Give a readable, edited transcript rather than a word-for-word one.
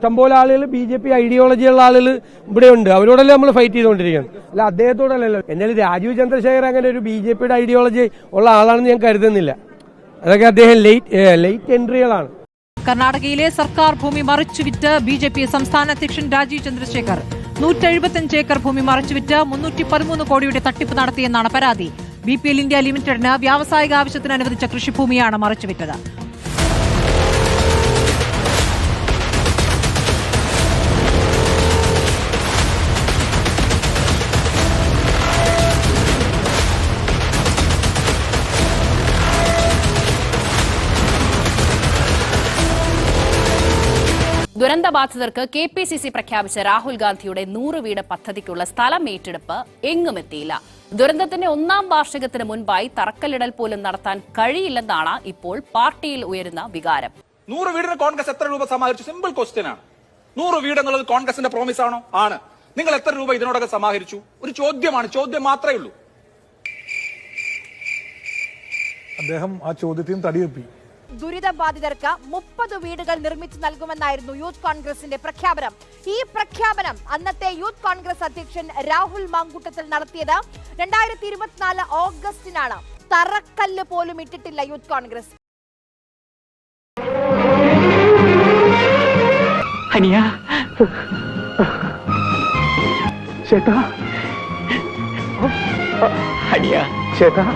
ഇഷ്ടംപോലെ ആളുകൾ BJP ഐഡിയോളജിയുള്ള ആളുകൾ ഇവിടെ ഉണ്ട്. അവരോടല്ലേ നമ്മൾ ഫൈറ്റ് ചെയ്തുകൊണ്ടിരിക്കുന്നത്, അല്ല അദ്ദേഹത്തോടല്ലല്ലോ. എന്നാലും രാജീവ് ചന്ദ്രശേഖർ അങ്ങനെ ഒരു BJPയുടെ ഐഡിയോളജി ഉള്ള ആളാണെന്ന് ഞാൻ കരുതുന്നില്ല. അതൊക്കെ അദ്ദേഹം ലേറ്റ് എൻട്രികളാണ്. കർണാടകയിലെ സർക്കാർ ഭൂമി മറിച്ചുവിറ്റ് BJP സംസ്ഥാന അധ്യക്ഷൻ രാജീവ് ചന്ദ്രശേഖർ 175 ഏക്കർ ഭൂമി മറിച്ചുവിറ്റ് 313 കോടിയുടെ തട്ടിപ്പ് നടത്തിയെന്നാണ് പരാതി. BPL ഇന്ത്യ ലിമിറ്റഡിന് വ്യാവസായിക ആവശ്യത്തിന് അനുവദിച്ച കൃഷിഭൂമിയാണ് മറിച്ചുവിറ്റത്. ദുരന്തബാധിതർക്ക് KPCC പ്രഖ്യാപിച്ച രാഹുൽ ഗാന്ധിയുടെ 100 വീട് പദ്ധതിക്കുള്ള സ്ഥലം ഏറ്റെടുപ്പ് എങ്ങും എത്തിയില്ല. ദുരന്തത്തിന്റെ 1ാം വാർഷികത്തിന് മുൻപായി തറക്കല്ലിടൽ പോലും നടത്താൻ കഴിയില്ലെന്നാണ് ഇപ്പോൾ പാർട്ടിയിൽ ഉയരുന്ന വികാരം. 100 വീടിന് കോൺഗ്രസ് എത്ര രൂപ സമാഹരിച്ചു? സിമ്പിൾ ക്വസ്റ്റ്യൻ ആണ്. 100 വീട് എന്നുള്ളത് കോൺഗ്രസിന്റെ പ്രോമിസ് ആണോ? ആണ്. നിങ്ങൾ എത്ര രൂപ ഇതിനോടൊക്കെ സമാഹരിച്ചു? ഒരു ചോദ്യമാണ്, ചോദ്യം മാത്രമേ ഉള്ളൂ. അദ്ദേഹം ആ ചോദ്യത്തിന് തടിവെപ്പി. ദുരിതബാധിതർക്ക് 30 വീടുകൾ നിർമ്മിച്ചു നൽകുമെന്നായിരുന്നു യൂത്ത് കോൺഗ്രസിന്റെ പ്രഖ്യാപനം. ഈ പ്രഖ്യാപനം അന്നത്തെ യൂത്ത് കോൺഗ്രസ് അധ്യക്ഷൻ രാഹുൽ മാങ്കൂട്ടത്തിൽ നടത്തിയത് 2024 ഓഗസ്റ്റിനാണ്. തറക്കല്ല് പോലും ഇട്ടിട്ടില്ല യൂത്ത് കോൺഗ്രസ്. ചേട്ടാ